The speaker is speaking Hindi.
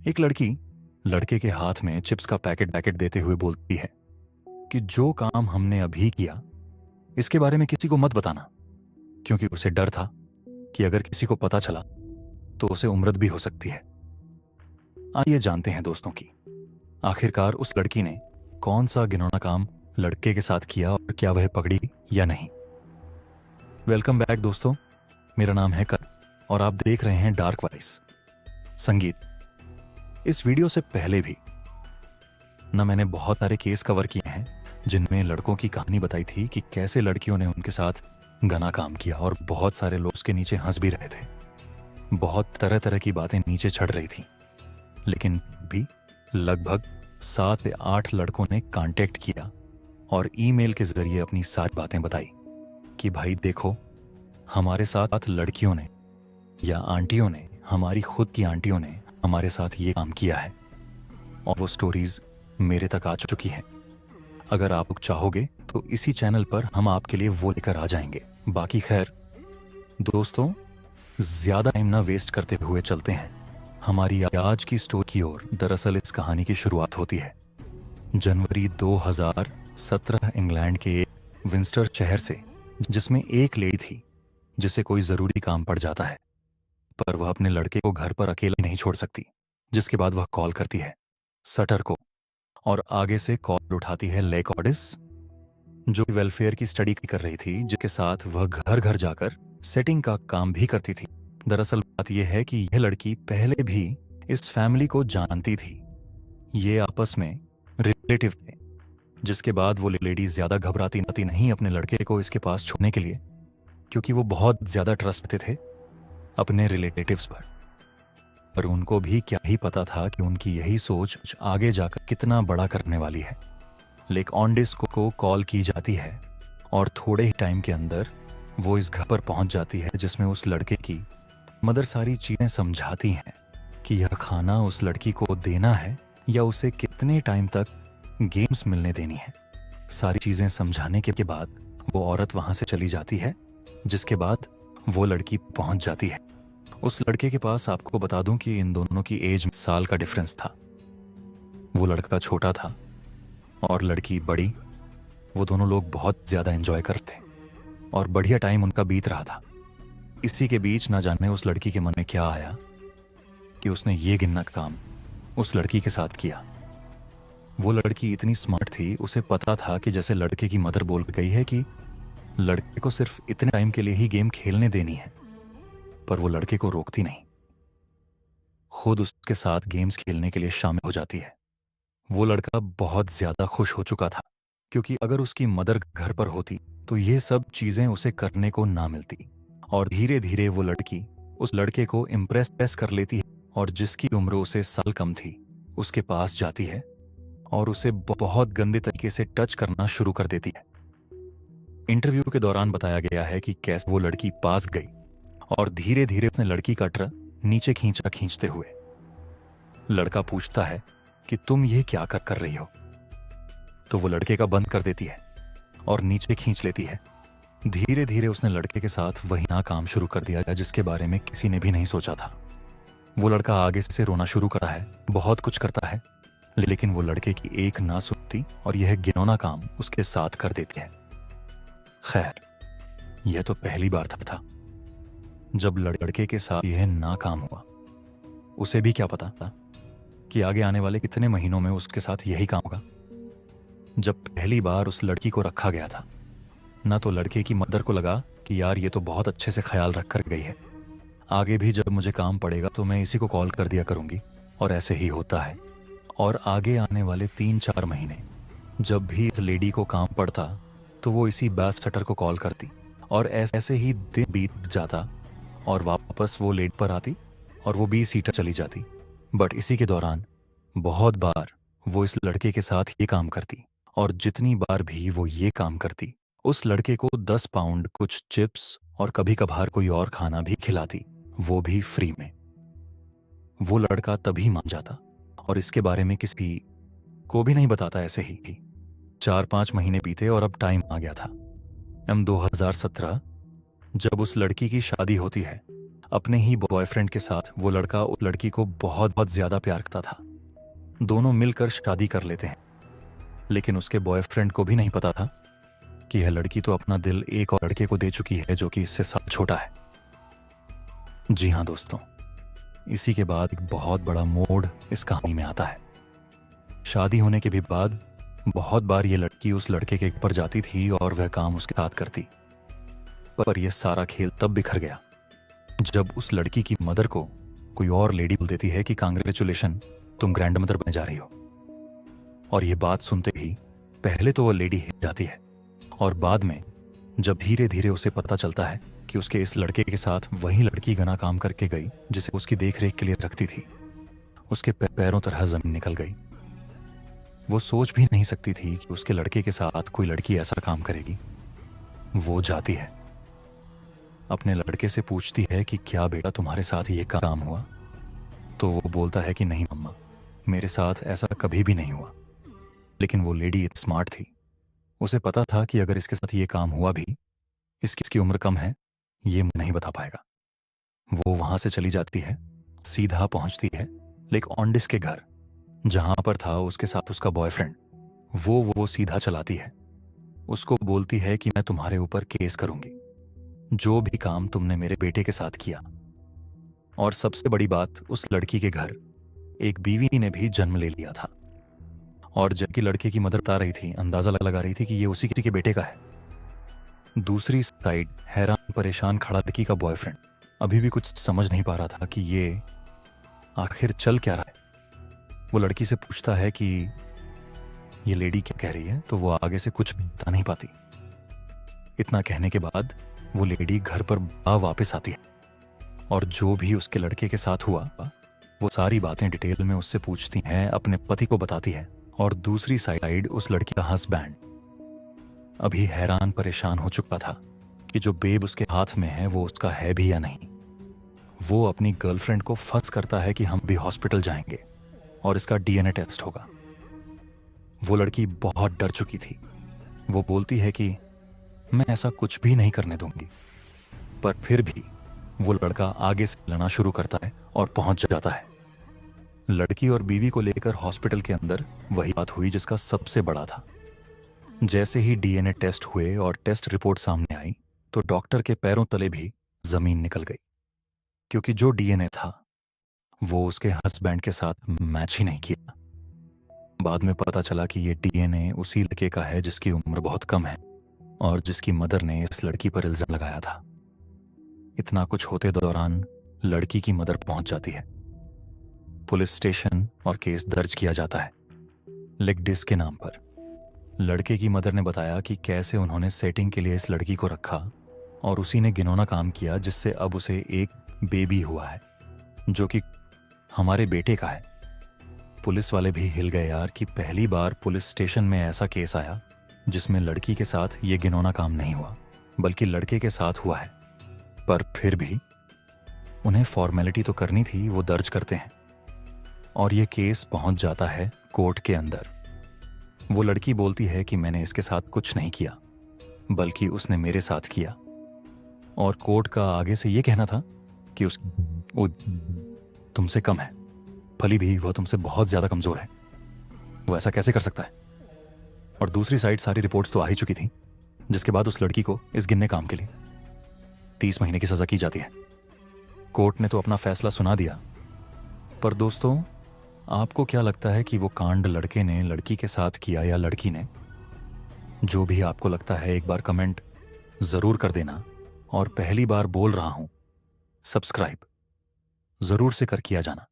एक लड़की लड़के के हाथ में चिप्स का पैकेट पैकेट देते हुए बोलती है कि जो काम हमने अभी किया इसके बारे में किसी को मत बताना, क्योंकि उसे डर था कि अगर किसी को पता चला तो उसे उम्रत भी हो सकती है। आइए जानते हैं दोस्तों की आखिरकार उस लड़की ने कौन सा घिनौना काम लड़के के साथ किया और क्या वह पकड़ी या नहीं। वेलकम बैक दोस्तों, मेरा नाम है कर और आप देख रहे हैं डार्क वॉइस संगीत। इस वीडियो से पहले भी मैंने बहुत सारे केस कवर किए हैं जिनमें लड़कों की कहानी बताई थी कि कैसे लड़कियों ने उनके साथ घना काम किया और बहुत सारे लोग उसके नीचे हंस भी रहे थे। बहुत तरह तरह की बातें नीचे चढ़ रही थी, लेकिन भी लगभग 7 से 8 लड़कों ने कांटेक्ट किया और ईमेल के जरिए अपनी सारी बातें बताई कि भाई देखो, हमारे साथ लड़कियों ने या आंटियों ने, हमारी खुद की आंटियों ने हमारे साथ ये काम किया है और वो स्टोरीज मेरे तक आ चुकी हैं। अगर आप लोग चाहोगे तो इसी चैनल पर हम आपके लिए वो लेकर आ जाएंगे। बाकी खैर दोस्तों, ज्यादा टाइम ना वेस्ट करते हुए चलते हैं हमारी आज की स्टोरी की ओर। दरअसल इस कहानी की शुरुआत होती है जनवरी 2017 इंग्लैंड के एक विंस्टर शहर से, जिसमें एक लेडी थी जिसे कोई जरूरी काम पड़ जाता है, पर वह अपने लड़के को घर पर अकेला नहीं छोड़ सकती। जिसके बाद वह कॉल करती है सटर को और आगे से कॉल उठाती है लेकॉर्डिस, जो वेलफेयर की स्टडी कर रही थी, जिसके साथ वह घर घर जाकर सेटिंग का काम भी करती थी। दरअसल बात यह है कि यह लड़की पहले भी इस फैमिली को जानती थी। ये आपस में रिलेटिव थे, जिसके बाद वो लेडी ज्यादा घबराती नहीं अपने लड़के को इसके पास छोड़ने के लिए, क्योंकि वो बहुत ज्यादा ट्रस्ट करते थे अपने रिलेटिव्स पर उनको भी क्या ही पता था कि उनकी यही सोच आगे जाकर कितना बड़ा करने वाली है। लेकॉर्डिस को कॉल की जाती है और थोड़े ही टाइम के अंदर वो इस घर पर पहुंच जाती है, जिसमें उस लड़के की मदर सारी चीजें समझाती हैं कि यह खाना उस लड़की को देना है या उसे कितने टाइम तक गेम्स मिलने देनी है। सारी चीजें समझाने के बाद वो औरत वहां से चली जाती है, जिसके बाद वो लड़की पहुंच जाती है उस लड़के के पास। आपको बता दूं कि इन दोनों की एज में साल का डिफरेंस था। वो लड़का छोटा था और लड़की बड़ी। वो दोनों लोग बहुत ज्यादा एंजॉय करते और बढ़िया टाइम उनका बीत रहा था। इसी के बीच ना जाने उस लड़की के मन में क्या आया कि उसने ये घिनौना काम उस लड़की के साथ किया। वो लड़की इतनी स्मार्ट थी, उसे पता था कि जैसे लड़के की मदर बोल गई है कि लड़के को सिर्फ इतने टाइम के लिए ही गेम खेलने देनी है, पर वो लड़के को रोकती नहीं, खुद उसके साथ गेम्स खेलने के लिए शामिल हो जाती है। वो लड़का बहुत ज्यादा खुश हो चुका था, क्योंकि अगर उसकी मदर घर पर होती तो ये सब चीजें उसे करने को ना मिलती। और धीरे धीरे वो लड़की उस लड़के को इम्प्रेस कर लेती है और जिसकी उम्र उसे साल कम थी उसके पास जाती है और उसे बहुत गंदे तरीके से टच करना शुरू कर देती है। इंटरव्यू के दौरान बताया गया है कि कैसे वो लड़की पास गई और धीरे धीरे उसने लड़की का ट्र नीचे खींचते हुए। लड़का पूछता है कि तुम ये क्या कर रही हो, तो वो लड़के का बंद कर देती है और नीचे खींच लेती है। धीरे धीरे उसने लड़के के साथ वही ना काम शुरू कर दिया जिसके बारे में किसी ने भी नहीं सोचा था। वो लड़का आगे से रोना शुरू करता है, बहुत कुछ करता है, लेकिन वो लड़के की एक ना सुनती और यह घिनौना काम उसके साथ कर देती है। खैर, यह तो पहली बार था जब लड़के के साथ यह ना काम हुआ। उसे भी क्या पता था कि आगे आने वाले कितने महीनों में उसके साथ यही काम होगा। जब पहली बार उस लड़की को रखा गया था ना, तो लड़के की मदर को लगा कि यार ये तो बहुत अच्छे से ख्याल रख कर गई है, आगे भी जब मुझे काम पड़ेगा तो मैं इसी को कॉल कर दिया करूंगी। और ऐसे ही होता है। और आगे आने वाले 3-4 महीने जब भी इस लेडी को काम पड़ता तो वो इसी बैस सटर को कॉल करती और ऐसे ही दिन बीत जाता और वापस वो लेट पर आती और वो 20 सीटर चली जाती। बट इसी के दौरान बहुत बार वो इस लड़के के साथ ये काम करती और जितनी बार भी वो ये काम करती उस लड़के को 10 पाउंड कुछ चिप्स और कभी कभार कोई और खाना भी खिलाती, वो भी फ्री में। वो लड़का तभी मान जाता और इसके बारे में किसी को भी नहीं बताता। ऐसे ही 4-5 महीने बीते और अब टाइम आ गया था 2017, जब उस लड़की की शादी होती है अपने ही बॉयफ्रेंड के साथ वो लड़का उस लड़की को बहुत बहुत ज्यादा प्यार करता था। दोनों मिलकर शादी कर लेते हैं, लेकिन उसके बॉयफ्रेंड को भी नहीं पता था कि यह लड़की तो अपना दिल एक और लड़के को दे चुकी है जो कि इससे साल छोटा है। जी हाँ दोस्तों, इसी के बाद एक बहुत बड़ा मोड़ इस कहानी में आता है। शादी होने के भी बाद बहुत बार ये लड़की उस लड़के के घर पर जाती थी और वह काम उसके साथ करती, पर यह सारा खेल तब बिखर गया जब उस लड़की की मदर को कोई और लेडी बोल देती है कि कांग्रेचुलेशन, तुम ग्रैंड मदर बन जा रही हो। और यह बात सुनते ही पहले तो वह लेडी हिल जाती है, और बाद में जब धीरे धीरे उसे पता चलता है कि उसके इस लड़के के साथ वही लड़की घना काम करके गई जिसे उसकी देखरेख के लिए रखती थी, उसके पैरों तरह जमीन निकल गई। वो सोच भी नहीं सकती थी कि उसके लड़के के साथ कोई लड़की ऐसा काम करेगी। वो जाती है, अपने लड़के से पूछती है कि क्या बेटा तुम्हारे साथ ये काम हुआ? तो वो बोलता है कि नहीं मम्मा, मेरे साथ ऐसा कभी भी नहीं हुआ। लेकिन वो लेडी स्मार्ट थी, उसे पता था कि अगर इसके साथ ये काम हुआ भी, इसकी उम्र कम है, ये नहीं बता पाएगा। वो वहां से चली जाती है, सीधा पहुंचती है लेक ऑन्डिस के घर जहां पर था उसके साथ उसका बॉयफ्रेंड। वो सीधा चलाती है, उसको बोलती है कि मैं तुम्हारे ऊपर केस करूंगी, जो भी काम तुमने मेरे बेटे के साथ किया। और सबसे बड़ी बात, उस लड़की के घर एक बीवी ने भी जन्म ले लिया था, और जबकि लड़के की मदर बता रही थी, अंदाजा लगा रही थी कि ये उसी के बेटे का है। दूसरी साइड हैरान परेशान खड़ा लड़की का बॉयफ्रेंड अभी भी कुछ समझ नहीं पा रहा था कि ये आखिर चल क्या रहा है। वो लड़की से पूछता है कि ये लेडी क्या कह रही है, तो वो आगे से कुछ बता नहीं पाती। इतना कहने के बाद वो लेडी घर पर वापस आती है और जो भी उसके लड़के के साथ हुआ वो सारी बातें डिटेल में उससे पूछती हैं, अपने पति को बताती है। और दूसरी साइड उस लड़की का हस्बैंड अभी हैरान परेशान हो चुका था कि जो बेब उसके हाथ में है वो उसका है भी या नहीं। वो अपनी गर्लफ्रेंड को फंस करता है कि हम भी हॉस्पिटल जाएंगे और इसका डीएनए टेस्ट होगा। वो लड़की बहुत डर चुकी थी। वो बोलती है कि मैं ऐसा कुछ भी नहीं करने दूंगी, पर फिर भी वो लड़का आगे से लड़ना शुरू करता है और पहुंच जाता है। लड़की और बीवी को लेकर हॉस्पिटल के अंदर वही बात हुई जिसका सबसे बड़ा था। जैसे ही डीएनए टेस्ट हुए और टेस्ट रिपोर्ट सामने आई तो डॉक्टर के पैरों तले भी जमीन निकल गई, क्योंकि जो डीएनए था वो उसके हस्बैंड के साथ मैच ही नहीं किया। बाद में पता चला कि ये डीएनए उसी लड़के का है जिसकी उम्र बहुत कम है और जिसकी मदर ने इस लड़की पर इल्जाम लगाया था। इतना कुछ होते दौरान लड़की की मदर पहुंच जाती है पुलिस स्टेशन और केस दर्ज किया जाता है लेगडिस के नाम पर। लड़के की मदर ने बताया कि कैसे उन्होंने सेटिंग के लिए इस लड़की को रखा और उसी ने घिनौना काम किया जिससे अब उसे एक बेबी हुआ है जो कि हमारे बेटे का है। पुलिस वाले भी हिल गए यार कि पहली बार पुलिस स्टेशन में ऐसा केस आया जिसमें लड़की के साथ ये घिनौना काम नहीं हुआ बल्कि लड़के के साथ हुआ है। पर फिर भी उन्हें फॉर्मेलिटी तो करनी थी, वो दर्ज करते हैं और ये केस पहुंच जाता है कोर्ट के अंदर। वो लड़की बोलती है कि मैंने इसके साथ कुछ नहीं किया बल्कि उसने मेरे साथ किया, और कोर्ट का आगे से ये कहना था कि वो तुमसे कम है, भली भी वह तुमसे बहुत ज्यादा कमजोर है, वो ऐसा कैसे कर सकता है। और दूसरी साइड सारी रिपोर्ट्स तो आ ही चुकी थी, जिसके बाद उस लड़की को इस गिनने काम के लिए 30 महीने की सजा की जाती है। कोर्ट ने तो अपना फैसला सुना दिया, पर दोस्तों आपको क्या लगता है कि वो कांड लड़के ने लड़की के साथ किया या लड़की ने? जो भी आपको लगता है एक बार कमेंट जरूर कर देना, और पहली बार बोल रहा हूं सब्सक्राइब जरूर से कर किया जाना।